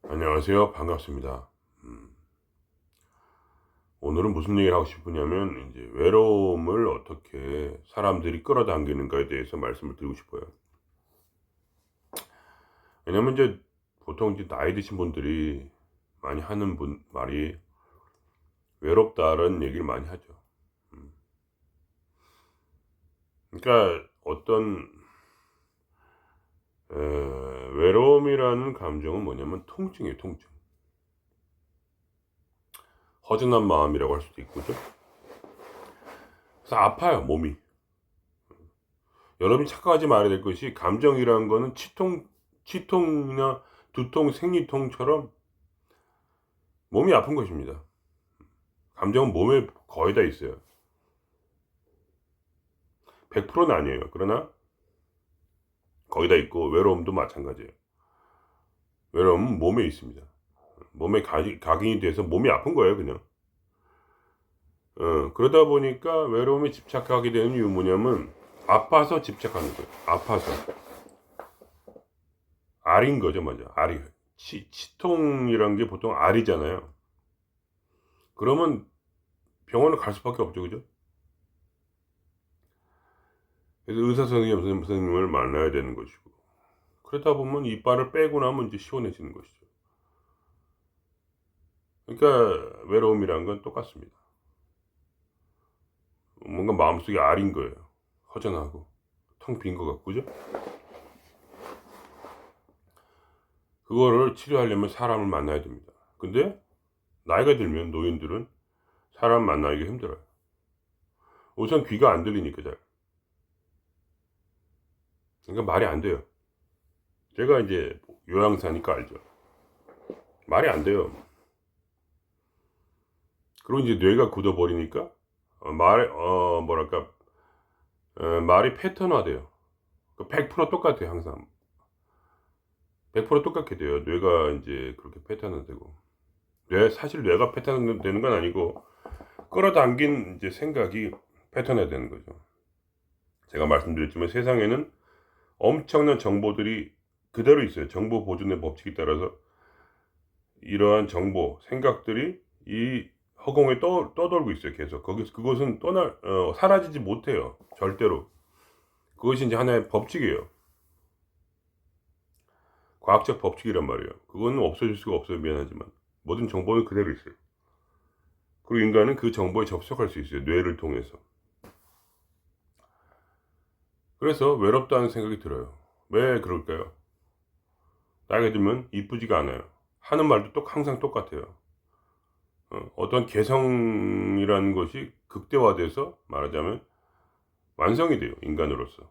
안녕하세요. 반갑습니다. 오늘은 무슨 얘기를 하고 싶으냐면, 이제 외로움을 어떻게 사람들이 끌어당기는가에 대해서 말씀을 드리고 싶어요. 왜냐면 이제 보통 이제 나이 드신 분들이 많이 하는 말이 외롭다는 얘기를 많이 하죠. 음. 그러니까 어떤 외로움이라는 감정은 뭐냐면 통증이에요, 통증. 허전한 마음이라고 할 수도 있고죠. 그래서 아파요, 몸이. 여러분이 착각하지 말아야 될 것이, 감정이라는 거는 치통이나 두통, 생리통처럼 몸이 아픈 것입니다. 감정은 몸에 거의 다 있어요. 100%는 아니에요. 그러나 거의 다 있고, 외로움도 마찬가지예요. 외로움은 몸에 있습니다. 몸에 각인이 돼서 몸이 아픈 거예요, 그냥. 그러다 보니까 외로움에 집착하게 되는 이유 뭐냐면, 아파서 집착하는 거예요. 아파서. 알인 거죠, 먼저. 알이. 치통이란 게 보통 알이잖아요. 그러면 병원을 갈 수밖에 없죠, 그죠? 그래서 의사 선생님을 만나야 되는 것이고, 그러다 보면 이빨을 빼고 나면 이제 시원해지는 것이죠. 그러니까 외로움이란 건 똑같습니다. 뭔가 마음속에 알인 거예요. 허전하고 텅 빈 것 같고, 그죠? 그거를 치료하려면 사람을 만나야 됩니다. 근데 나이가 들면 노인들은 사람 만나기가 힘들어요. 우선 귀가 안 들리니까 잘. 그러니까 말이 안 돼요. 제가 이제 요양사니까 알죠. 말이 안 돼요. 그리고 이제 뇌가 굳어버리니까 뭐랄까, 말이 패턴화돼요. 100% 똑같아요, 항상. 100% 똑같게 돼요. 뇌가 인제 그렇게 패턴화되고. 사실 뇌가 패턴화되는 건 아니고, 끌어당긴 인제 생각이 패턴화되는 거죠. 제가 말씀드렸지만 세상에는 엄청난 정보들이 그대로 있어요. 정보 보존의 법칙에 따라서 이러한 정보, 생각들이 이 허공에 떠돌고 있어요, 계속. 그것은 사라지지 못해요, 절대로. 그것이 인제 하나의 법칙이에요. 과학적 법칙이란 말이에요. 그거는 없어질 수가 없어요, 미안하지만. 모든 정보는 그대로 있어요. 그리고 인간은 그 정보에 접속할 수 있어요, 뇌를 통해서. 그래서 외롭다는 생각이 들어요. 왜 그럴까요? 나이가 들면 이쁘지가 않아요. 하는 말도 항상 똑같아요. 어떤 개성이라는 것이 극대화돼서 말하자면 완성이 돼요, 인간으로서.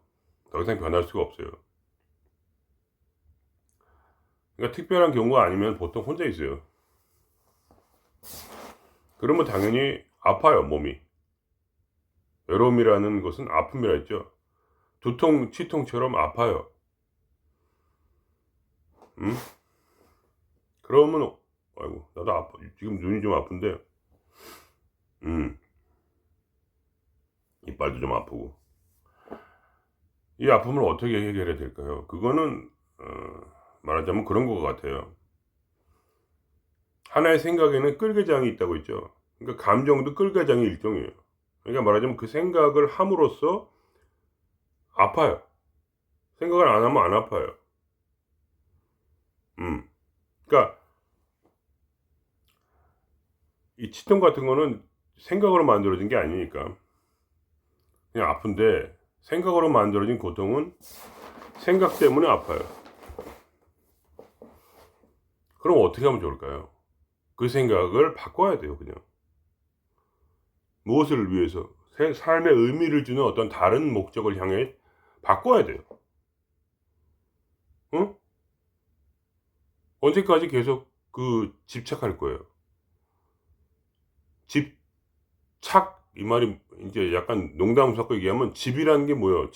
더 이상 변할 수가 없어요. 그러니까 특별한 경우가 아니면 보통 혼자 있어요. 그러면 당연히 아파요, 몸이. 외로움이라는 것은 아픔이라 했죠. 두통, 치통처럼 아파요. 음? 그러면, 아이고, 나도 아파. 지금 눈이 좀 아픈데, 음, 이빨도 좀 아프고. 이 아픔을 어떻게 해결해야 될까요? 그거는, 말하자면 그런 것 같아요. 하나의 생각에는 끌개장이 있다고 했죠. 그러니까 감정도 끌개장의 일종이에요. 그러니까 말하자면 그 생각을 함으로써 아파요. 생각을 안 하면 안 아파요. 음. 그러니까 이 치통 같은 거는 생각으로 만들어진 게 아니니까 그냥 아픈데, 생각으로 만들어진 고통은 생각 때문에 아파요. 그럼 어떻게 하면 좋을까요? 그 생각을 바꿔야 돼요, 그냥. 무엇을 위해서? 삶에 의미를 주는 어떤 다른 목적을 향해 바꿔야 돼요. 응? 언제까지 계속 집착할 거예요? 집착, 이 말이 이제 약간 농담 섞어 얘기하면, 집이라는 게 뭐예요?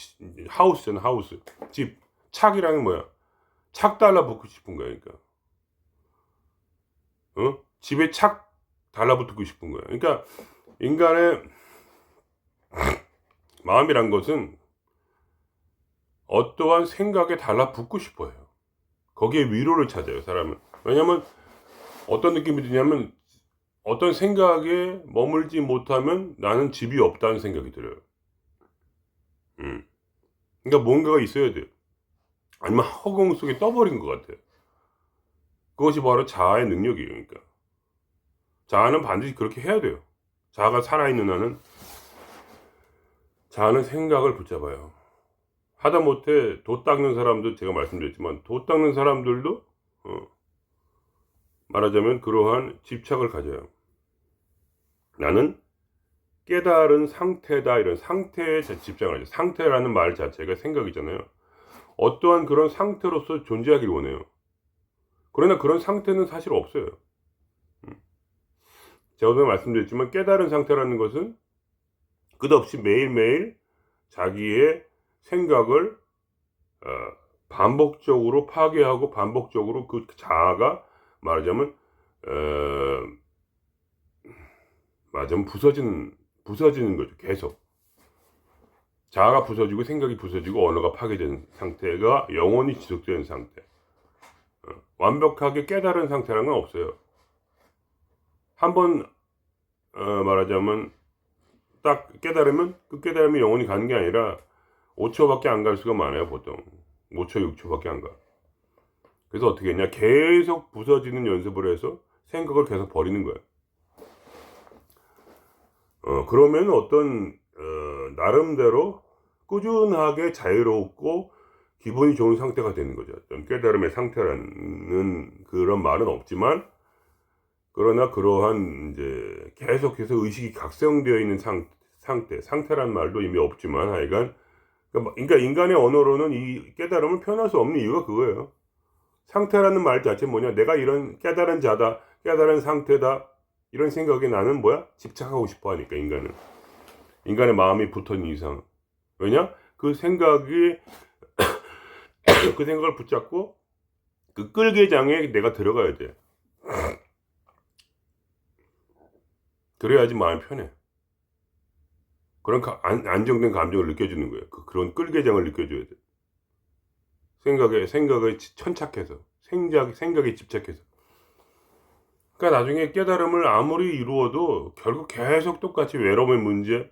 하우스잖아, 하우스. 집. 착이라는 게 뭐야? 착 달라붙고 싶은 거야, 그러니까. 집에 착 달라붙고 싶은 거야. 그러니까 인간의 마음이란 것은 어떠한 생각에 달라붙고 싶어요. 거기에 위로를 찾아요, 사람은. 왜냐면 어떤 느낌이 드냐면 어떤 생각에 머물지 못하면 나는 집이 없다는 생각이 들어요. 그러니까 뭔가가 있어야 돼요. 아니면 허공 속에 떠버린 것 같아요. 그것이 바로 자아의 능력이에요. 그러니까 자아는 반드시 그렇게 해야 돼요. 자아가 살아있는 한은 자아는 생각을 붙잡아요. 하다못해 돛 닦는 사람도 제가 말씀드렸지만 돛 닦는 사람들도 말하자면 그러한 집착을 가져요. 나는 깨달은 상태다, 이런 상태에 집착을 하죠. 상태라는 말 자체가 생각이잖아요. 어떠한 그런 상태로서 존재하길 원해요. 그러나 그런 상태는 사실 없어요. 제가 오늘 말씀드렸지만 깨달은 상태라는 것은 끝없이 매일매일 자기의 생각을 반복적으로 파괴하고 반복적으로 그 자아가 말하자면 부서지는 거죠. 계속 자아가 부서지고 생각이 부서지고 언어가 파괴되는 상태가 영원히 지속되는 상태. 완벽하게 깨달은 상태라는 건 없어요. 한번 말하자면 딱 깨달으면 그 깨달음이 영원히 가는 게 아니라 5초밖에 안 갈 수가 많아요. 보통 5초 6초밖에 안 가. 그래서 어떻게 했냐, 계속 부서지는 연습을 해서 생각을 계속 버리는 거예요. 그러면 어떤 나름대로 꾸준하게 자유롭고 기분이 좋은 상태가 되는 거죠. 어떤 깨달음의 상태라는 그런 말은 없지만, 그러나 그러한 이제 계속해서 의식이 각성되어 있는 상태란 말도 이미 없지만, 하여간 그러니까 인간의 언어로는 이 깨달음을 표현할 수 없는 이유가 그거예요. 상태라는 말 자체는 뭐냐, 내가 이런 깨달은 자다, 깨달은 상태다, 이런 생각에 나는 집착하고 싶어 하니까. 인간의 마음이 붙은 이상. 왜냐? 그 생각이 그 생각을 붙잡고 그 끌개장에 내가 들어가야 돼. 그래야지 마음이 편해. 그런 안정된 감정을 느껴주는 거예요. 그런 끌개장을 느껴줘야 돼. 생각에 천착해서, 생각에 집착해서. 그러니까 나중에 깨달음을 아무리 이루어도 결국 계속 똑같이 외로움의 문제,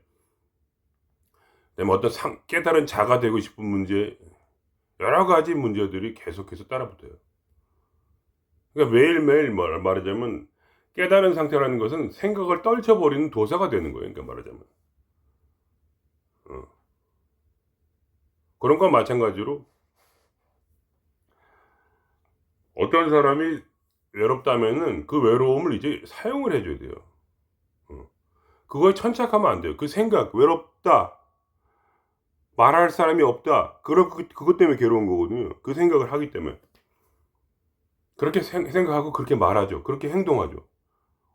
어떤 깨달은 자가 되고 싶은 문제, 여러 가지 문제들이 계속해서 따라붙어요. 그러니까 매일매일 말하자면 깨달은 상태라는 것은 생각을 떨쳐버리는 도사가 되는 거예요. 그러니까 말하자면 그런 건 마찬가지로 어떤 사람이 외롭다면은 그 외로움을 이제 사용을 해줘야 돼요. 그거에 천착하면 안 돼요. 그 생각, 외롭다, 말할 사람이 없다, 그것 때문에 괴로운 거거든요. 그 생각을 하기 때문에. 그렇게 생각하고 그렇게 말하죠. 그렇게 행동하죠.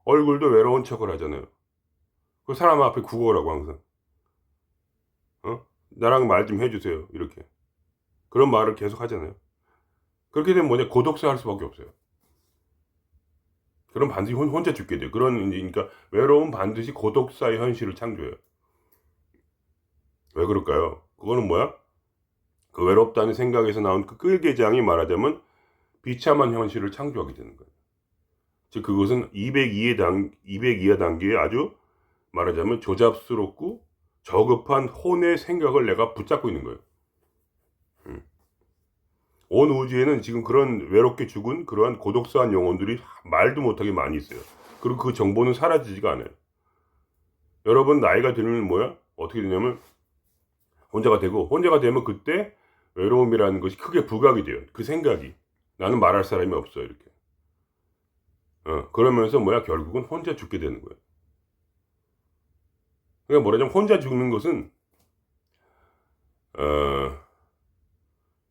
얼굴도 외로운 척을 하잖아요. 그 사람 앞에 구걸하고 항상. 나랑 말 좀 해주세요. 이렇게. 그런 말을 계속 하잖아요. 그렇게 되면 뭐냐, 고독사 할 수밖에 없어요. 그럼 반드시 혼자 죽게 돼요. 그러니까 외로움 반드시 고독사의 현실을 창조해요. 왜 그럴까요? 그거는 그 외롭다는 생각에서 나온 그 끌개장이 말하자면 비참한 현실을 창조하게 되는 거예요. 즉 그것은 202화 단계에 아주 말하자면 조잡스럽고 저급한 혼의 생각을 내가 붙잡고 있는 거예요. 온 우주에는 지금 그런 외롭게 죽은 그러한 고독사한 영혼들이 말도 못하게 많이 있어요. 그리고 그 정보는 사라지지가 않아요. 여러분 나이가 들면 어떻게 되냐면 혼자가 되면 그때 외로움이라는 것이 크게 부각이 돼요. 그 생각이. 나는 말할 사람이 없어, 이렇게. 그러면서 결국은 혼자 죽게 되는 거예요. 그러니까 뭐라자면 혼자 죽는 것은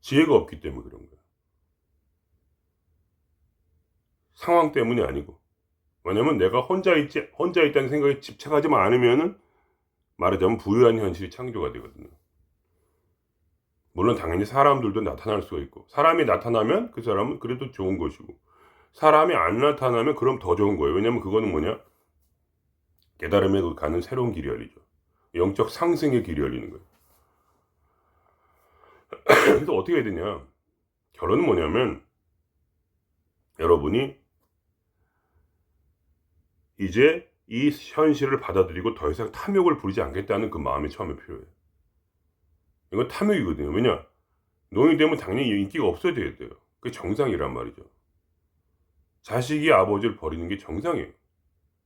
지혜가 없기 때문에 그런 거예요. 상황 때문이 아니고. 왜냐면 내가 혼자 있다는 생각에 집착하지 않으면은 말하자면 부유한 현실이 창조가 되거든요. 물론 당연히 사람들도 나타날 수가 있고, 사람이 나타나면 그 사람은 그래도 좋은 것이고, 사람이 안 나타나면 그럼 더 좋은 거예요. 왜냐면 그거는 깨달음에 가는 새로운 길이 열리죠. 영적 상승의 길이 열리는 거예요. 그래서 어떻게 해야 되냐, 결론은 뭐냐면 여러분이 이제 이 현실을 받아들이고 더 이상 탐욕을 부리지 않겠다는 그 마음이 처음에 필요해요. 이건 탐욕이거든요. 왜냐? 노인이 되면 당연히 인기가 없어져야 돼요. 그게 정상이란 말이죠. 자식이 아버지를 버리는 게 정상이에요.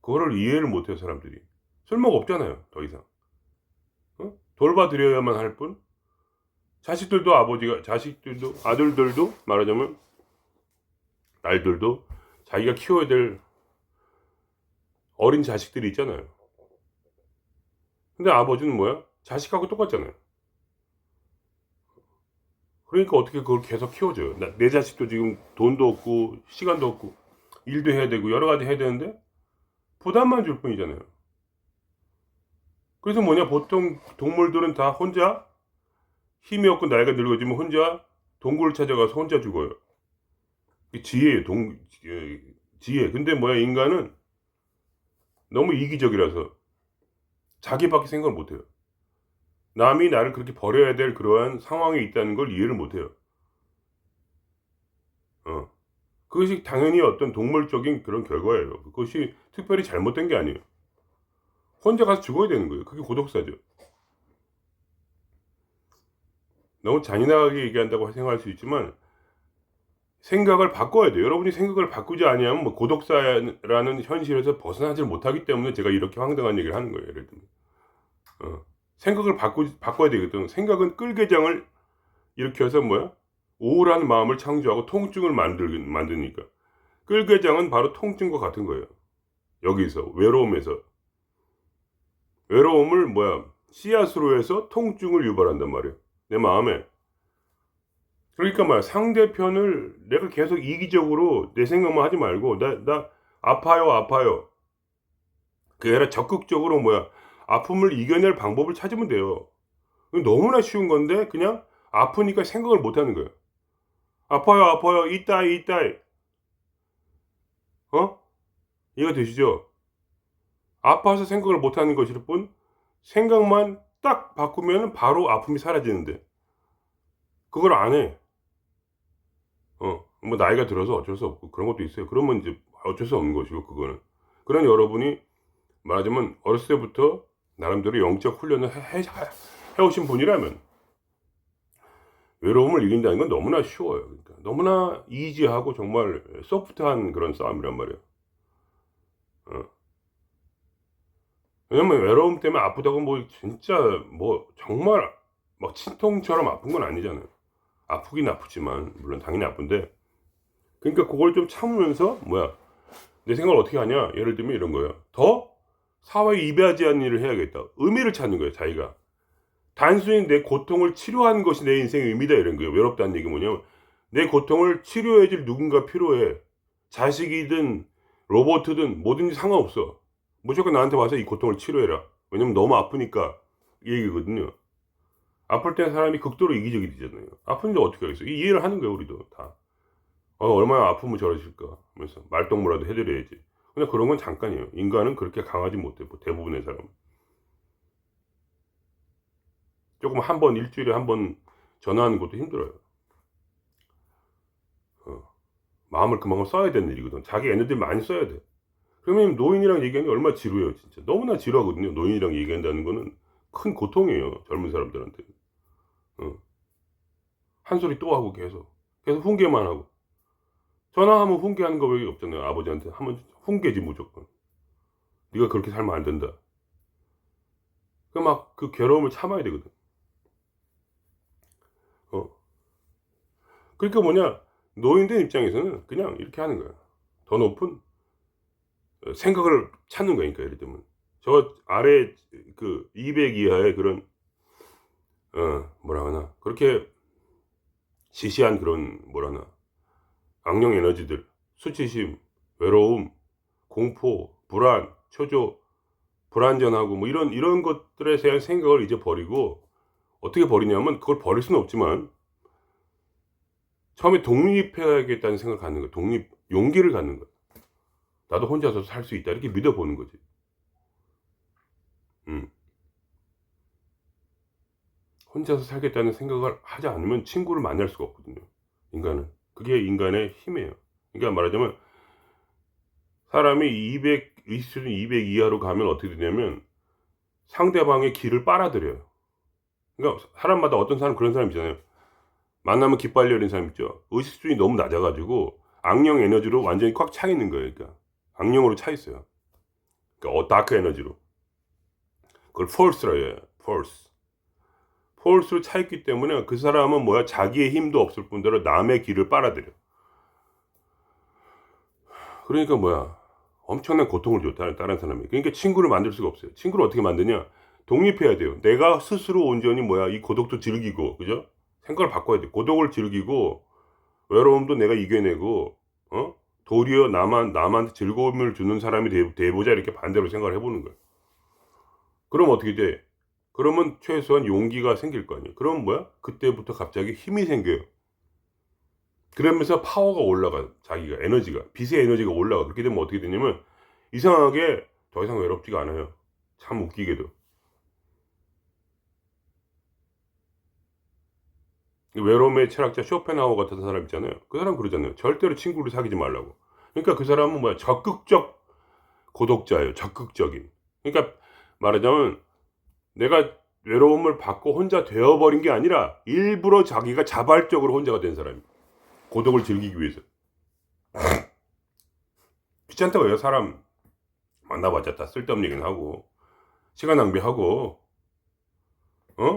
그거를 이해를 못해요, 사람들이. 쓸모가 없잖아요, 더 이상. 돌봐드려야만 할 뿐. 자식들도, 아들들도, 말하자면, 딸들도 자기가 키워야 될 어린 자식들이 있잖아요. 근데 아버지는 뭐야? 자식하고 똑같잖아요. 그러니까 어떻게 그걸 계속 키워줘요. 내 자식도 지금 돈도 없고, 시간도 없고, 일도 해야 되고, 여러 가지 해야 되는데, 부담만 줄 뿐이잖아요. 그래서 뭐냐, 보통 동물들은 다 혼자, 힘이 없고 나이가 늙어지면 혼자 동굴을 찾아가서 혼자 죽어요. 지혜예요, 지혜. 근데 뭐야, 인간은 너무 이기적이라서 자기밖에 생각을 못해요. 남이 나를 그렇게 버려야 될 그러한 상황에 있다는 걸 이해를 못해요. 그것이 당연히 어떤 동물적인 그런 결과예요. 그것이 특별히 잘못된 게 아니에요. 혼자 가서 죽어야 되는 거예요. 그게 고독사죠. 너무 잔인하게 얘기한다고 생각할 수 있지만 생각을 바꿔야 돼요. 여러분이 생각을 바꾸지 아니하면 뭐 고독사라는 현실에서 벗어나질 못하기 때문에 제가 이렇게 황당한 얘기를 하는 거예요. 예를 들면 생각을 바꿔야 되거든. 생각은 끌개장을 일으켜서 뭐야? 우울한 마음을 창조하고 통증을 만드니까. 끌개장은 바로 통증과 같은 거예요. 여기서 외로움에서 외로움을 뭐야? 씨앗으로 해서 통증을 유발한단 말이에요. 내 마음에. 그러니까 말이야, 상대편을 내가 계속 이기적으로 내 생각만 하지 말고 나 아파요. 그게 아니라 적극적으로 뭐야? 아픔을 이겨낼 방법을 찾으면 돼요. 너무나 쉬운 건데 그냥 아프니까 생각을 못 하는 거예요. 아파요. 이따이. 이해가 되시죠? 아파서 생각을 못 하는 것일 뿐 생각만 딱 바꾸면 바로 아픔이 사라지는데 그걸 안 해. 뭐 나이가 들어서 어쩔 수 없고 그런 것도 있어요. 그러면 이제 어쩔 수 없는 것이고 그거는. 그런 여러분이 말하자면 어렸을 때부터 나름대로 영적 훈련을 해오신 분이라면 외로움을 이긴다는 건 너무나 쉬워요. 그러니까 너무나 이지하고 정말 소프트한 그런 싸움이란 말이에요. 왜냐면 외로움 때문에 아프다고 뭐 진짜 뭐 정말 막 진통처럼 아픈 건 아니잖아요. 아프긴 아프지만 물론 당연히 아픈데 그러니까 그걸 좀 참으면서 뭐야 내 생각을 어떻게 하냐 예를 들면 이런 거예요. 더 사회에 이바지 않는 일을 해야겠다. 의미를 찾는 거예요. 자기가 단순히 내 고통을 치료하는 것이 내 인생의 의미다 이런 거예요. 외롭다는 얘기 뭐냐면 내 고통을 치료해 줄 누군가 필요해. 자식이든 로봇이든 뭐든지 상관없어. 무조건 나한테 와서 이 고통을 치료해라. 왜냐면 너무 아프니까 이 얘기거든요. 아플 때 사람이 극도로 이기적이 되잖아요. 아픈데 어떻게 하겠어? 이해를 하는 거예요, 우리도 다. 얼마나 아프면 저러실까 하면서 말동무라도 해드려야지. 근데 그런 건 잠깐이에요. 인간은 그렇게 강하지 못해. 뭐 대부분의 사람은. 조금 한 번, 일주일에 한 번 전화하는 것도 힘들어요. 마음을 그만큼 써야 되는 일이거든. 자기 에너지 많이 써야 돼. 그러면 노인이랑 얘기하는 게 얼마나 지루해요, 진짜. 너무나 지루하거든요. 노인이랑 얘기한다는 거는 큰 고통이에요, 젊은 사람들한테. 한 소리 또 하고 계속 훈계만 하고. 전화하면 훈계하는 거밖에 없잖아요. 아버지한테 하면 훈계지 무조건. 네가 그렇게 살면 안 된다. 그 막 그 괴로움을 참아야 되거든. 그러니까 뭐냐 노인들 입장에서는 그냥 이렇게 하는 거야. 더 높은 생각을 찾는 거니까 예를 들면 저 아래 그 200 이하의 그런 뭐라 하나 그렇게 시시한 그런 뭐라 하나 악령 에너지들 수치심 외로움 공포 불안 초조 불안전하고 뭐 이런 것들에 대한 생각을 이제 버리고 어떻게 버리냐면 그걸 버릴 수는 없지만 처음에 독립해야겠다는 생각을 갖는 거예요. 용기를 갖는 거예요. 나도 혼자서 살 수 있다 이렇게 믿어보는 거지. 혼자서 살겠다는 생각을 하지 않으면 친구를 만날 수가 없거든요. 인간은. 그게 인간의 힘이에요. 그러니까 말하자면 사람이 의식 수준 200 이하로 가면 어떻게 되냐면 상대방의 기를 빨아들여요. 그러니까 사람마다 어떤 사람 그런 사람 있잖아요. 만나면 기빨려 이런 사람 있죠. 의식 수준이 너무 낮아 가지고 악령 에너지로 완전히 꽉 차 있는 거예요. 그러니까 악령으로 차 있어요. 그러니까 다크 에너지로. 그걸 false라 해요. false. false로 차 있기 때문에 그 사람은 뭐야? 자기의 힘도 없을 뿐더러 남의 기를 빨아들여. 그러니까 뭐야? 엄청난 고통을 줘. 다른 사람이. 그러니까 친구를 만들 수가 없어요. 친구를 어떻게 만드냐? 독립해야 돼요. 내가 스스로 온전히 뭐야? 이 고독도 즐기고, 그죠? 생각을 바꿔야 돼. 고독을 즐기고 외로움도 내가 이겨내고, 도리어 남한테 즐거움을 주는 사람이 돼보자 이렇게 반대로 생각을 해보는 거예요. 그럼 어떻게 돼? 그러면 최소한 용기가 생길 거 아니에요. 그럼 뭐야? 그때부터 갑자기 힘이 생겨요. 그러면서 파워가 올라가요. 자기가 에너지가 빛의 에너지가 올라가. 그렇게 되면 어떻게 되냐면 이상하게 더 이상 외롭지가 않아요. 참 웃기게도. 외로움의 철학자 쇼펜하우어 같은 사람 있잖아요. 그 사람 그러잖아요. 절대로 친구를 사귀지 말라고. 그러니까 그 사람은 뭐야? 적극적 고독자예요. 적극적인. 그러니까 말하자면 내가 외로움을 받고 혼자 되어버린 게 아니라 일부러 자기가 자발적으로 혼자가 된 사람이에요. 고독을 즐기기 위해서. 귀찮다고 해요. 사람 만나봤자 다 쓸데없는 얘기는 하고 시간 낭비하고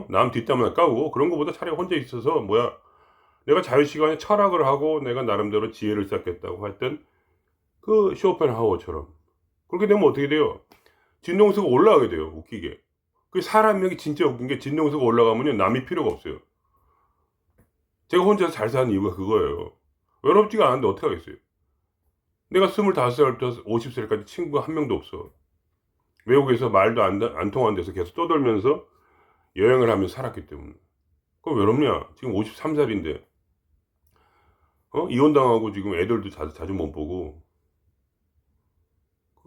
남 뒷담화 까고 그런 거보다 차라리 혼자 있어서 뭐야 내가 자유시간에 철학을 하고 내가 나름대로 지혜를 쌓겠다고 했던 그 쇼펜하우어처럼 그렇게 되면 어떻게 돼요? 진동수가 올라가게 돼요. 웃기게. 그 사람력이 진짜 웃긴 게 진동수가 올라가면요 남이 필요가 없어요. 제가 혼자서 잘 사는 이유가 그거예요. 외롭지가 않은데 어떻게 하겠어요? 내가 25살부터 50살까지 친구가 한 명도 없어. 외국에서 말도 안 통하는 데서 계속 떠돌면서 여행을 하면서 살았기 때문에. 그럼 외롭냐? 지금 53살인데. 이혼당하고 지금 애들도 자주 못 보고.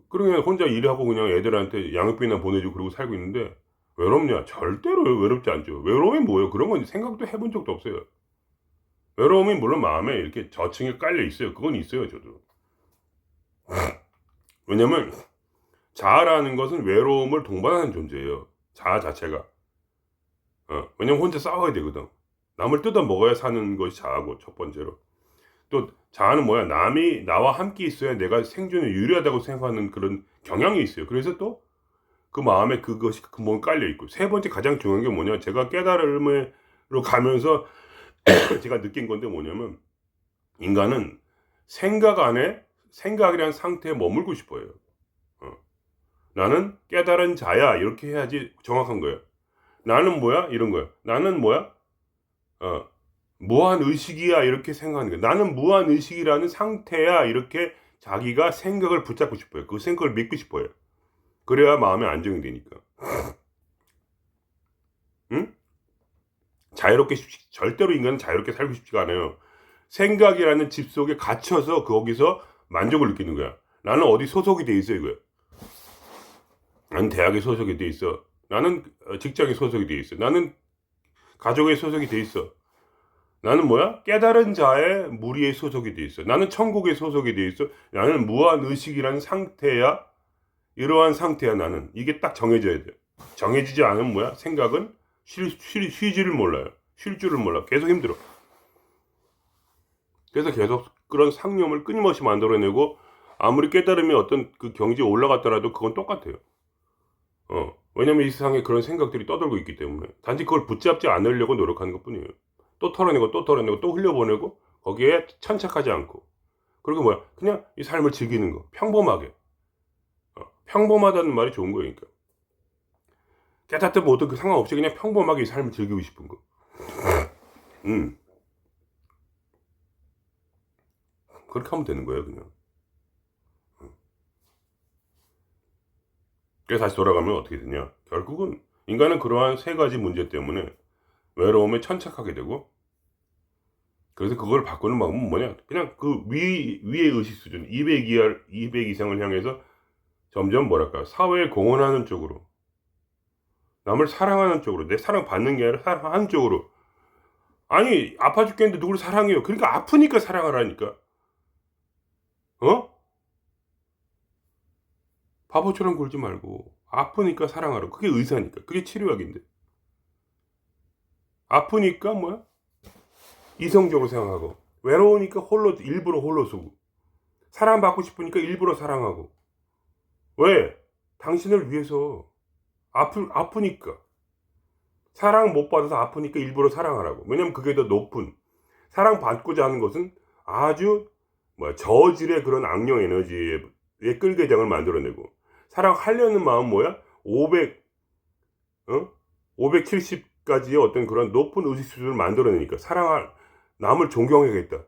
그러면 혼자 일하고 그냥 애들한테 양육비나 보내주고 그러고 살고 있는데 외롭냐? 절대로 외롭지 않죠. 외로움이 뭐예요? 그런 건 생각도 해본 적도 없어요. 외로움이 물론 마음에 이렇게 저층에 깔려 있어요. 그건 있어요, 저도. 왜냐면 자아라는 것은 외로움을 동반하는 존재예요. 자아 자체가. 왜냐면 혼자 싸워야 되거든. 남을 뜯어 먹어야 사는 것이 자아고 첫 번째로. 또 자아는 뭐야? 남이 나와 함께 있어야 내가 생존에 유리하다고 생각하는 그런 경향이 있어요. 그래서 또 그 마음에 그것이 근본 깔려 있고. 세 번째 가장 중요한 게 뭐냐? 제가 깨달음으로 가면서 제가 느낀 건데 뭐냐면 인간은 생각 안에 생각이라는 상태에 머물고 싶어요. 나는 깨달은 자야 이렇게 해야지 정확한 거예요. 나는 뭐야? 이런 거예요. 나는 뭐야? 무한 의식이야 이렇게 생각하는 거예요. 나는 무한 의식이라는 상태야 이렇게 자기가 생각을 붙잡고 싶어요. 그 생각을 믿고 싶어요. 그래야 마음에 안정이 되니까. 응? 절대로 인간은 자유롭게 살고 싶지가 않아요. 생각이라는 집 속에 갇혀서 거기서 만족을 느끼는 거야. 나는 어디 소속이 돼 있어 이거야. 나는 대학에 소속이 돼 있어. 나는 직장에 소속이 돼 있어. 나는 가족에 소속이 돼 있어. 나는 뭐야? 깨달은 자의 무리에 소속이 돼 있어. 나는 천국에 소속이 돼 있어. 나는 무한의식이라는 상태야. 이러한 상태야 나는. 이게 딱 정해져야 돼. 정해지지 않으면 뭐야? 생각은 쉬지를 몰라요. 쉴 줄을 몰라. 계속 힘들어. 그래서 계속 그런 상념을 끊임없이 만들어내고 아무리 깨달음이 어떤 그 경지에 올라갔더라도 그건 똑같아요. 왜냐면 이 세상에 그런 생각들이 떠돌고 있기 때문에 단지 그걸 붙잡지 않으려고 노력하는 것 뿐이에요. 또 털어내고 또 털어내고 또 흘려보내고 거기에 천착하지 않고 그리고 뭐야 그냥 이 삶을 즐기는 거 평범하게 평범하다는 말이 좋은 거예요. 그러니까 깨닫든 뭐든 그 상관없이 그냥 평범하게 이 삶을 즐기고 싶은 거. 그렇게 하면 되는 거예요 그냥. 그래서 다시 돌아가면 어떻게 되냐 결국은 인간은 그러한 세 가지 문제 때문에 외로움에 천착하게 되고 그래서 그걸 바꾸는 방법은 뭐냐 그냥 그 위의 의식 수준 200 이상을 향해서 점점 뭐랄까 사회에 공헌하는 쪽으로 남을 사랑하는 쪽으로 내 사랑 받는 게 아니라 사랑하는 쪽으로 아니 아파 죽겠는데 누굴 사랑해요 그러니까 아프니까 사랑하라니까 어? 바보처럼 굴지 말고 아프니까 사랑하라고. 그게 의사니까. 그게 치료약인데. 아프니까 뭐야? 이성적으로 생각하고, 외로우니까 일부러 홀로 쓰고, 사랑받고 싶으니까 일부러 사랑하고. 왜? 당신을 위해서. 아프니까. 사랑 못 받아서 아프니까 일부러 사랑하라고. 왜냐면 그게 더 높은, 사랑받고자 하는 것은 아주 저질의 그런 악령 에너지의 끌개장을 만들어내고, 사랑하려는 마음 뭐야? 570까지의 어떤 그런 높은 의식 수준을 만들어내니까, 남을 존경해야겠다.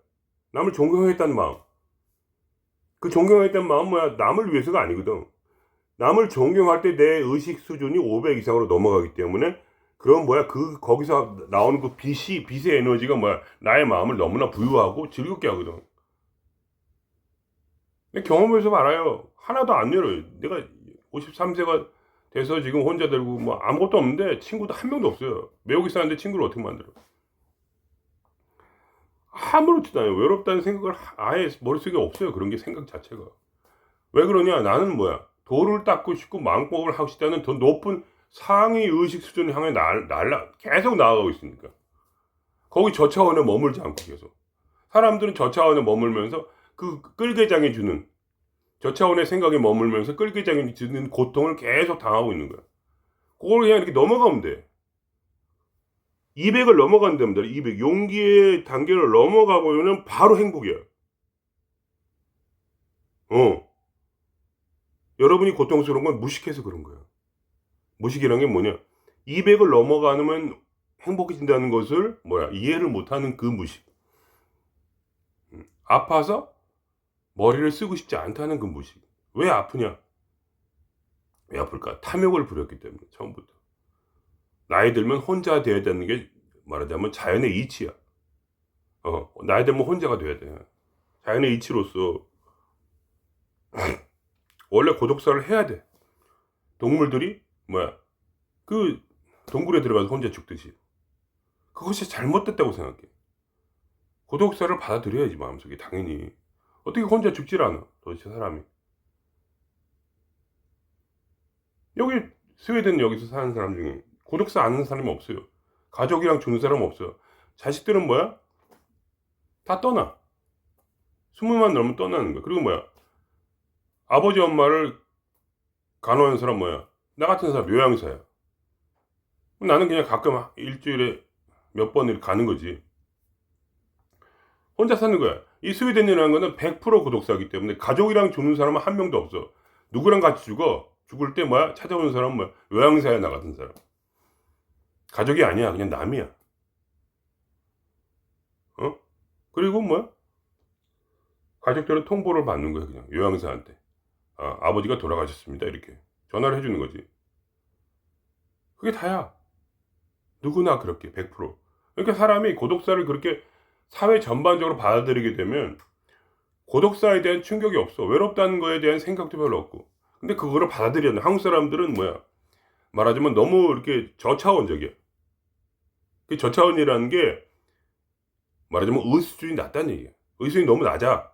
남을 존경하겠다는 마음. 그 존경하겠다는 마음 뭐야? 남을 위해서가 아니거든. 남을 존경할 때 내 의식 수준이 500 이상으로 넘어가기 때문에, 그럼 거기서 나오는 그 빛의 에너지가 나의 마음을 너무나 부유하고 즐겁게 하거든. 근데 경험해서 알아요. 하나도 안 열어요. 내가 53세가 돼서 지금 혼자 들고 아무것도 없는데 친구도 한 명도 없어요. 외국에 사는데 친구를 어떻게 만들어? 아무렇지도 않아요. 외롭다는 생각을 아예 머릿속에 없어요. 그런 게 생각 자체가. 왜 그러냐? 나는 돌을 닦고 싶고 망법을 하고 싶다는 더 높은 상위 의식 수준을 향해 계속 나아가고 있으니까. 거기 저 차원에 머물지 않고 계속. 사람들은 저 차원에 머물면서 그 끌개장이 주는, 저 차원의 생각에 머물면서 끌개장이 주는 고통을 계속 당하고 있는 거야. 그걸 그냥 이렇게 넘어가면 돼. 200을 넘어가면 됩니다. 200. 용기의 단계를 넘어가고는 바로 행복이야. 여러분이 고통스러운 건 무식해서 그런 거야. 무식이란 게 뭐냐? 200을 넘어가면 행복해진다는 것을 이해를 못하는 그 무식. 아파서 머리를 쓰고 싶지 않다는 그 무식. 왜 아프냐? 왜 아플까? 탐욕을 부렸기 때문에, 처음부터. 나이 들면 혼자 돼야 되는 게 말하자면 자연의 이치야. 나이 들면 혼자가 돼야 돼. 자연의 이치로서 원래 고독사를 해야 돼. 동물들이 그 동굴에 들어가서 혼자 죽듯이. 그것이 잘못됐다고 생각해. 고독사를 받아들여야지, 마음속에. 당연히. 어떻게 혼자 죽질 않아, 도대체 사람이. 여기 스웨덴 여기서 사는 사람 중에 고독사 아는 사람이 없어요. 가족이랑 주는 사람 없어요. 자식들은 다 떠나. 20만 넘으면 떠나는 거야. 그리고 아버지 엄마를 간호하는 사람 나 같은 사람 요양사야. 나는 그냥 가끔 일주일에 몇 번을 가는 거지. 혼자 사는 거야. 이 스웨덴이라는 거는 100% 고독사이기 때문에 가족이랑 주는 사람은 한 명도 없어. 누구랑 같이 죽어? 죽을 때 찾아오는 사람은 요양사에 나 같은 사람. 가족이 아니야. 그냥 남이야. 그리고 가족들은 통보를 받는 거야. 그냥 요양사한테. 아버지가 돌아가셨습니다. 이렇게 전화를 해주는 거지. 그게 다야. 누구나 그렇게 100%. 그러니까 사람이 고독사를 그렇게 사회 전반적으로 받아들이게 되면 고독사에 대한 충격이 없어. 외롭다는 거에 대한 생각도 별로 없고. 근데 그거를 받아들이는 한국 사람들은 말하자면 너무 이렇게 저차원적이야. 그 저차원이라는 게 말하자면 의식 수준이 낮다는 얘기야. 의식이 너무 낮아.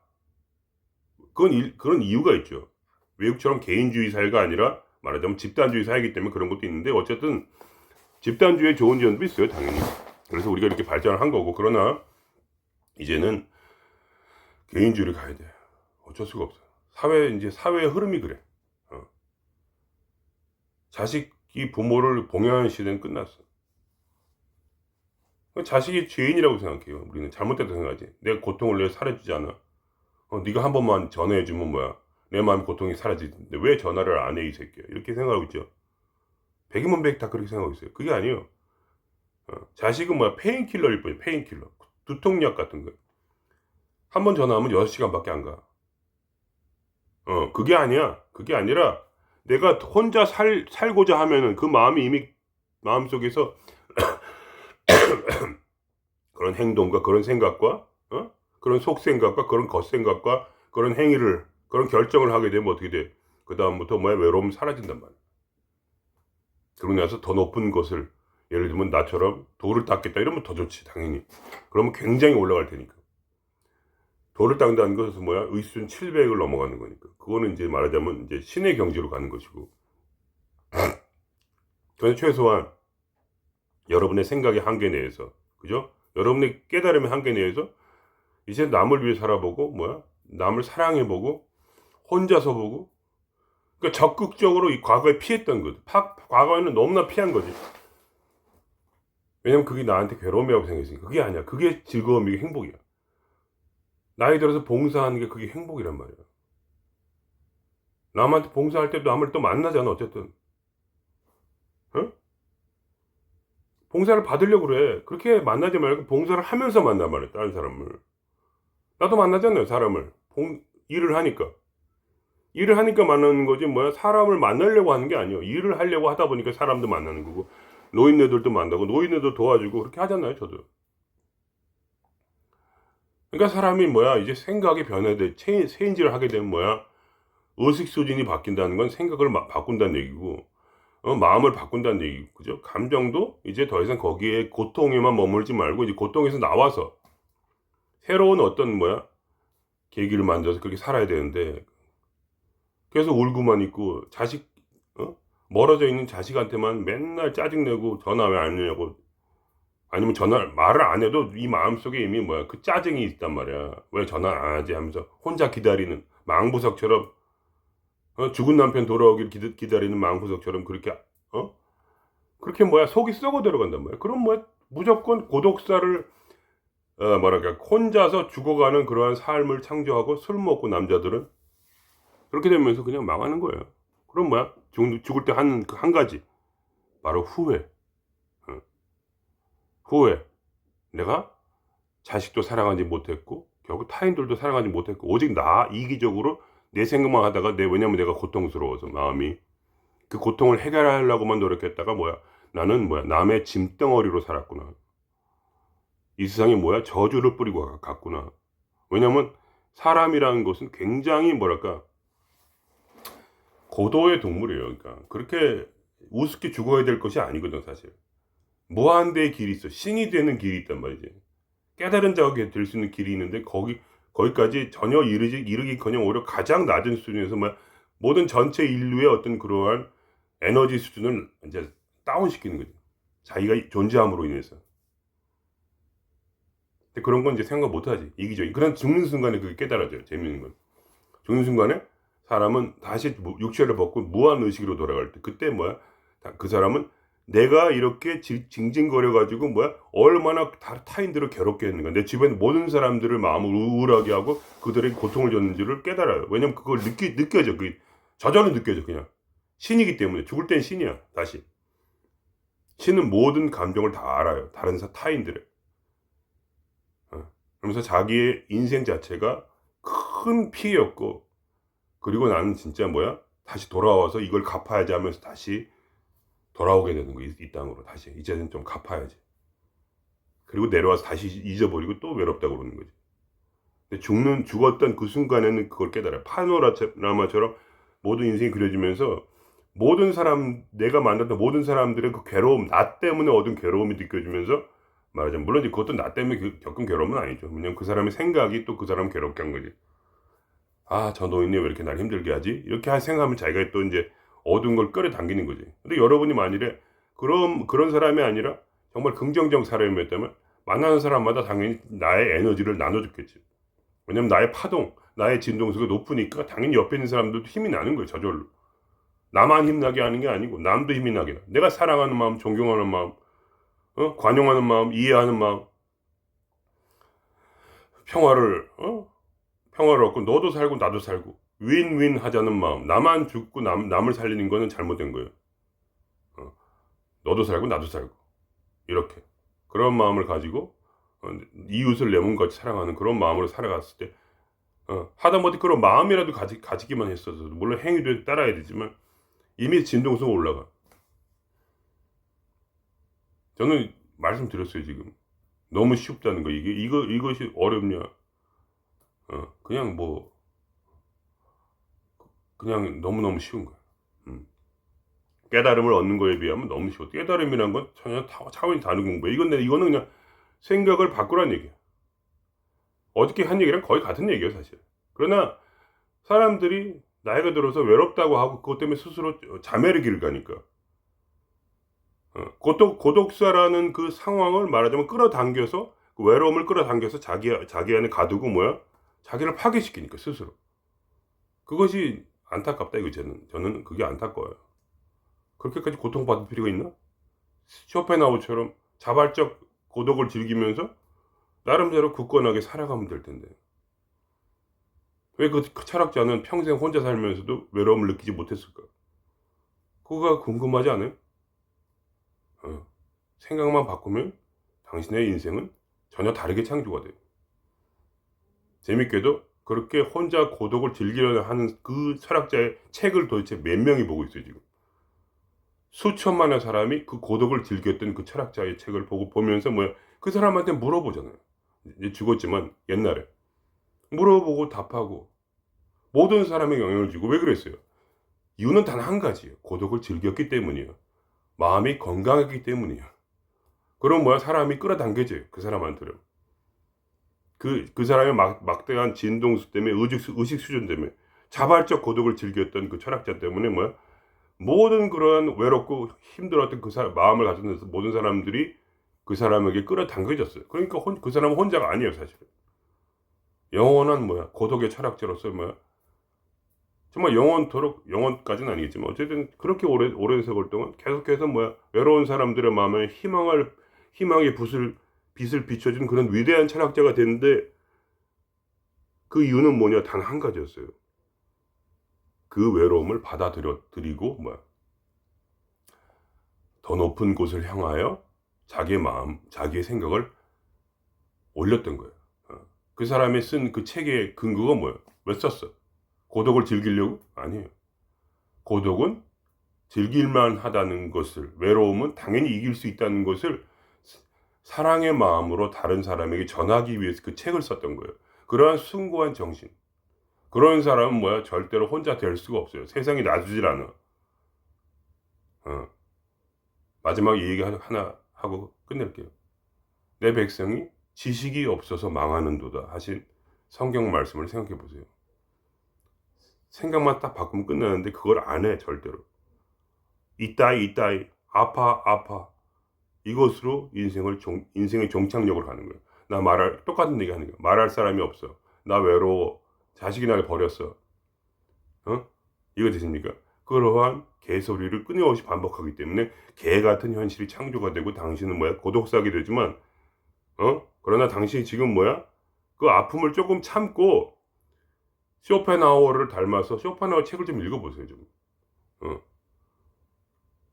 그런 이유가 있죠. 외국처럼 개인주의 사회가 아니라 말하자면 집단주의 사회이기 때문에 그런 것도 있는데, 어쨌든 집단주의에 좋은 점도 있어요, 당연히. 그래서 우리가 이렇게 발전을 한 거고. 그러나 이제는 개인주의를 가야 돼. 어쩔 수가 없어. 사회의 흐름이 그래. 자식이 부모를 봉양하는 시대는 끝났어. 자식이 죄인이라고 생각해요. 우리는 잘못됐다고 생각하지. 내가 고통을 내 사라지지 않아. 네가 한 번만 전화해주면 내 마음 고통이 사라지는데 왜 전화를 안 해, 이 새끼야. 이렇게 생각하고 있죠. 100이면 100 다 그렇게 생각하고 있어요. 그게 아니에요. 자식은 페인킬러일 뿐이야. 페인킬러. 두통약 같은 거. 한 번 전화하면 6시간밖에 안 가. 그게 아니야. 그게 아니라 내가 혼자 살고자 하면은 그 마음이 이미 마음속에서 그런 행동과 그런 생각과 그런 속생각과 그런 겉생각과 그런 행위를, 그런 결정을 하게 되면 어떻게 돼? 그 다음부터 외로움 사라진단 말이야. 그러고 나서 더 높은 것을, 예를 들면 나처럼 돌을 닦겠다 이러면 더 좋지, 당연히. 그러면 굉장히 올라갈 테니까. 도를 닦는다는 것은 뭐야? 의수준 700을 넘어가는 거니까. 그거는 이제 말하자면 이제 신의 경지로 가는 것이고. 그래서 최소한 여러분의 생각의 한계 내에서, 그죠? 여러분의 깨달음의 한계 내에서 이제 남을 위해 살아보고, 뭐야? 남을 사랑해보고, 혼자서 보고, 그러니까 적극적으로 이 과거에 피했던 것. 과거에는 너무나 피한 거지. 왜냐면 그게 나한테 괴로움이라고 생각했으니까. 그게 아니야. 그게 즐거움이고 행복이야. 나이 들어서 봉사하는 게 그게 행복이란 말이야. 남한테 봉사할 때도 남을 또 만나잖아, 어쨌든. 어? 봉사를 받으려고 그래. 그렇게 만나지 말고 봉사를 하면서 만나 말이야, 다른 사람을. 나도 만나잖아요, 사람을. 일을 하니까. 일을 하니까 만나는 거지, 뭐야. 사람을 만나려고 하는 게 아니에요. 일을 하려고 하다 보니까 사람도 만나는 거고, 노인네들도 만나고, 노인네도 도와주고, 그렇게 하잖아요, 저도. 그러니까 사람이 뭐야, 이제 생각이 변화돼, 체인지를 하게 되면 뭐야, 의식 수준이 바뀐다는 건 생각을 바꾼다는 얘기고, 마음을 바꾼다는 얘기고, 그죠? 감정도 이제 더 이상 거기에 고통에만 머물지 말고, 이제 고통에서 나와서, 새로운 어떤 뭐야, 계기를 만들어서 그렇게 살아야 되는데, 그래서 울고만 있고, 멀어져 있는 자식한테만 맨날 짜증내고, 전화 왜 안 오냐고, 아니면 말을 안 해도 이 마음속에 이미 뭐야, 그 짜증이 있단 말이야. 왜 전화 안 하지 하면서 혼자 기다리는 망부석처럼, 죽은 남편 돌아오길 기다리는 망부석처럼 그렇게, 그렇게 뭐야, 속이 썩어 들어간단 말이야. 그럼 뭐야, 무조건 고독사를, 뭐랄까, 혼자서 죽어가는 그러한 삶을 창조하고, 술 먹고 남자들은 그렇게 되면서 그냥 망하는 거예요. 그럼 뭐야, 죽을 때 한 가지, 바로 후회. 어, 후회. 내가 자식도 사랑하지 못했고, 결국 타인들도 사랑하지 못했고, 오직 나 이기적으로 내 생각만 하다가, 왜냐면 내가 고통스러워서 마음이, 그 고통을 해결하려고만 노력했다가 뭐야, 나는 뭐야, 남의 짐덩어리로 살았구나. 이 세상에 뭐야, 저주를 뿌리고 갔구나. 왜냐면 사람이라는 것은 굉장히 뭐랄까, 고도의 동물이에요. 그러니까 그렇게 우습게 죽어야 될 것이 아니거든, 사실. 무한대의 길이 있어. 신이 되는 길이 있단 말이지. 깨달은 자가 될 수 있는 길이 있는데, 거기까지 전혀 이르기커녕 오히려 가장 낮은 수준에서 뭐 모든 전체 인류의 어떤 그러한 에너지 수준을 이제 다운시키는 거죠. 자기가 존재함으로 인해서. 근데 그런 건 이제 생각 못 하지. 이기적인. 그런 죽는 순간에 그게 깨달아져요. 재밌는 건. 죽는 순간에 사람은 다시 육체를 벗고 무한 의식으로 돌아갈 때, 그때 뭐야? 그 사람은 내가 이렇게 징징거려가지고 뭐야, 얼마나 타인들을 괴롭게 했는가, 내 주변 모든 사람들을 마음을 우울하게 하고 그들에게 고통을 줬는지를 깨달아요. 왜냐면 그걸 느껴져. 저절로 느껴져. 그냥 신이기 때문에. 죽을 땐 신이야. 다시 신은 모든 감정을 다 알아요. 다른 타인들의. 그러면서 자기의 인생 자체가 큰 피해였고, 그리고 나는 진짜 뭐야, 다시 돌아와서 이걸 갚아야지 하면서 다시 돌아오게 되는 거, 이 땅으로. 다시 이제는 좀 갚아야지. 그리고 내려와서 다시 잊어버리고 또 외롭다고 그러는 거지. 근데 죽었던 그 순간에는 그걸 깨달아요. 파노라마처럼 모든 인생이 그려지면서, 내가 만났던 모든 사람들의 그 괴로움, 나 때문에 얻은 괴로움이 느껴지면서, 말하자면 물론 그것도 나 때문에 겪은 괴로움은 아니죠. 왜냐면 그 사람의 생각이 또 그 사람을 괴롭게 한 거지. 저 노인이 왜 이렇게 날 힘들게 하지? 이렇게 생각하면 자기가 또 이제 어두운 걸 끌어당기는 거지. 근데 여러분이 만일에 그런 사람이 아니라 정말 긍정적 사람이었다면, 만나는 사람마다 당연히 나의 에너지를 나눠줬겠지. 왜냐면 나의 파동, 나의 진동수가 높으니까 당연히 옆에 있는 사람들도 힘이 나는 거예요, 저절로. 나만 힘나게 하는 게 아니고 남도 힘이 나게. 내가 사랑하는 마음, 존경하는 마음, 관용하는 마음, 이해하는 마음, 평화를 얻고 너도 살고 나도 살고 윈윈 하자는 마음. 나만 죽고 남을 살리는 거는 잘못된 거예요. 너도 살고 나도 살고, 이렇게 그런 마음을 가지고 이웃을 내 몸같이 사랑하는 그런 마음으로 살아갔을 때, 하다못해 그런 마음이라도 가지기만 했어도, 물론 행위도 따라야 되지만 이미 진동수가 올라가. 저는 말씀드렸어요, 지금. 너무 쉽다는 거. 이것이 어렵냐? 그냥 너무너무 쉬운 거야. 깨달음을 얻는 거에 비하면 너무 쉬워. 깨달음이란 건 전혀 차원이 다른 공부야. 이거는 그냥 생각을 바꾸라는 얘기야. 어저께 한 얘기랑 거의 같은 얘기예요, 사실. 그러나 사람들이 나이가 들어서 외롭다고 하고 그것 때문에 스스로 자멸의 길을 가니까 고독사라는 그 상황을 말하자면 끌어당겨서 그 외로움을 끌어당겨서 자기 안에 가두고 자기를 파괴시키니까 스스로. 그것이 안타깝다 이거죠. 저는 그게 안타까워요. 그렇게까지 고통받을 필요가 있나? 쇼펜하우처럼 자발적 고독을 즐기면서 나름대로 굳건하게 살아가면 될 텐데. 왜 그 철학자는 평생 혼자 살면서도 외로움을 느끼지 못했을까? 그거가 궁금하지 않아요? 생각만 바꾸면 당신의 인생은 전혀 다르게 창조가 돼요. 재밌게도 그렇게 혼자 고독을 즐기려 하는 그 철학자의 책을 도대체 몇 명이 보고 있어요, 지금. 수천만의 사람이 그 고독을 즐겼던 그 철학자의 책을 보면서 그 사람한테 물어보잖아요. 이제 죽었지만 옛날에. 물어보고 답하고 모든 사람에 영향을 주고 왜 그랬어요? 이유는 단 한 가지예요. 고독을 즐겼기 때문이에요. 마음이 건강했기 때문이에요. 그럼 사람이 끌어당겨져요. 그 사람한테는. 그 사람의 막대한 진동수 때문에 의식 수준 때문에 자발적 고독을 즐겼던 그 철학자 때문에 모든 그런 외롭고 힘들었던 마음을 가졌던 모든 사람들이 그 사람에게 끌어당겨졌어요. 그러니까 그 사람은 혼자가 아니에요, 사실은. 영원한 고독의 철학자로서 정말 영원까지는 아니겠지만 어쨌든 그렇게 오랜 세월 동안 계속해서 외로운 사람들의 마음에 희망의 빛을 비춰준 그런 위대한 철학자가 됐는데 그 이유는 단 한 가지였어요. 그 외로움을 받아들이고 더 높은 곳을 향하여 자기의 마음, 자기의 생각을 올렸던 거예요. 그 사람이 쓴 그 책의 근거가 왜 썼어? 고독을 즐기려고? 아니에요. 고독은 즐길만 하다는 것을, 외로움은 당연히 이길 수 있다는 것을 사랑의 마음으로 다른 사람에게 전하기 위해서 그 책을 썼던 거예요. 그러한 숭고한 정신. 그런 사람은 절대로 혼자 될 수가 없어요. 세상이 놔주질 않아. 마지막 이 얘기 하나 하고 끝낼게요. 내 백성이 지식이 없어서 망하는도다 하신 성경 말씀을 생각해 보세요. 생각만 딱 바꾸면 끝나는데 그걸 안 해, 절대로. 이따이, 아파. 이것으로 인생의 종착역을 하는 거예요. 똑같은 얘기 하는 거예요. 말할 사람이 없어. 나 외로워. 자식이 날 버렸어. 이거 되십니까? 그러한 개소리를 끊임없이 반복하기 때문에 개 같은 현실이 창조가 되고 당신은 고독사하게 되지만, 그러나 당신이 지금 그 아픔을 조금 참고 쇼펜하우어를 닮아서 쇼펜하우어 책을 좀 읽어보세요, 좀.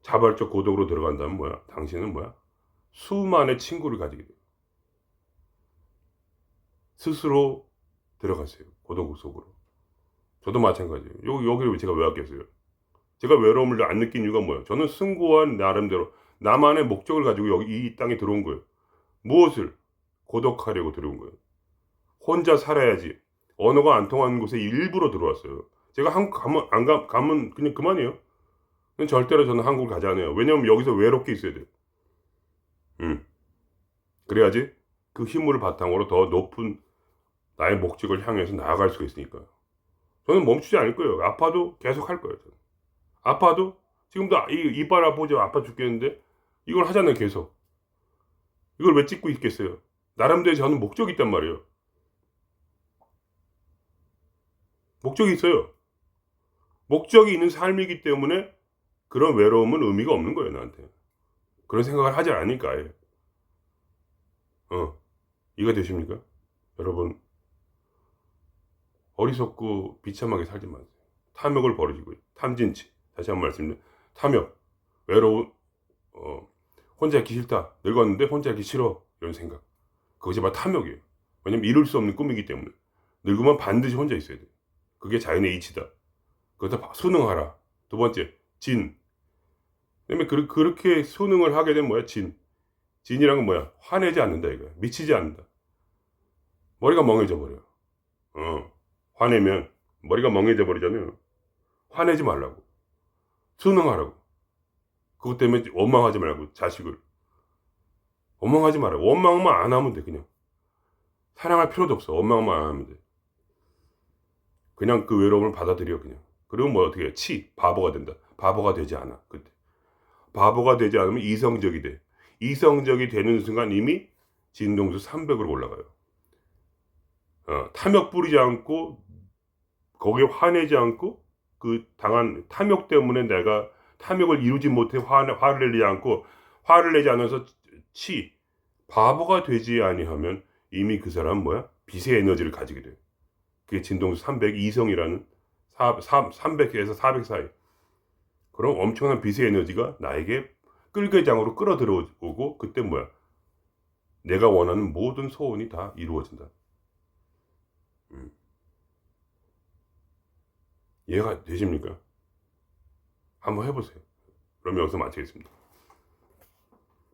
자발적 고독으로 들어간다면 당신은 수많은 친구를 가지게 돼요. 스스로 들어가세요. 고독 속으로. 저도 마찬가지예요. 여기를 제가 왜 왔겠어요? 제가 외로움을 안 느낀 이유가 저는 숭고한 나름대로 나만의 목적을 가지고 이 땅에 들어온 거예요. 무엇을? 고독하려고 들어온 거예요. 혼자 살아야지. 언어가 안 통하는 곳에 일부러 들어왔어요. 제가 한국 가면 그냥 그만이에요. 절대로 저는 한국을 가지 않아요. 왜냐면 여기서 외롭게 있어야 돼요. 그래야지 그 힘을 바탕으로 더 높은 나의 목적을 향해서 나아갈 수가 있으니까요. 저는 멈추지 않을 거예요. 아파도 계속 할 거예요. 저는. 아파도 지금도 이빨 아프죠. 아파 죽겠는데 이걸 하잖아요. 계속. 이걸 왜 찍고 있겠어요? 나름대로 저는 목적이 있단 말이에요. 목적이 있어요. 목적이 있는 삶이기 때문에 그런 외로움은 의미가 없는 거예요. 나한테. 그런 생각을 하지 않으니까 아예. 이해가 되십니까? 여러분 어리석고 비참하게 살지 마세요. 탐욕을 버리시고요. 탐진치. 다시 한번 말씀드립니다. 탐욕, 외로운, 혼자 있기 싫다. 늙었는데 혼자 있기 싫어. 이런 생각. 그것이 바로 탐욕이에요. 왜냐면 이룰 수 없는 꿈이기 때문에. 늙으면 반드시 혼자 있어야 돼요. 그게 자연의 이치다. 그것을 순응하라. 두 번째, 진. 그다음에 그렇게 순응을 하게 되면 진. 진이란 건 화내지 않는다 이거야. 미치지 않는다. 머리가 멍해져 버려요. 화내면 머리가 멍해져 버리잖아요. 화내지 말라고. 순응하라고. 그것 때문에 원망하지 말고 자식을. 원망하지 말아요. 원망만 안 하면 돼 그냥. 사랑할 필요도 없어. 원망만 안 하면 돼. 그냥 그 외로움을 받아들여 그냥. 그리고 뭐 어떻게 해? 바보가 된다. 바보가 되지 않아. 그때. 바보가 되지 않으면 이성적이 돼. 이성적이 되는 순간 이미 진동수 300으로 올라가요. 탐욕 부리지 않고 거기에 화내지 않고 그 당한 탐욕 때문에 내가 탐욕을 이루지 못해 화를 내지 않고 화를 내지 않아서 바보가 되지 아니하면 이미 그 사람은 뭐야? 빛의 에너지를 가지게 돼. 그게 진동수 300 이성이라는 300에서 400 사이. 그럼 엄청난 빛의 에너지가 나에게 끌개장으로 끌어들어오고 그때 뭐야? 내가 원하는 모든 소원이 다 이루어진다. 이해가 되십니까? 한번 해보세요. 그럼 여기서 마치겠습니다.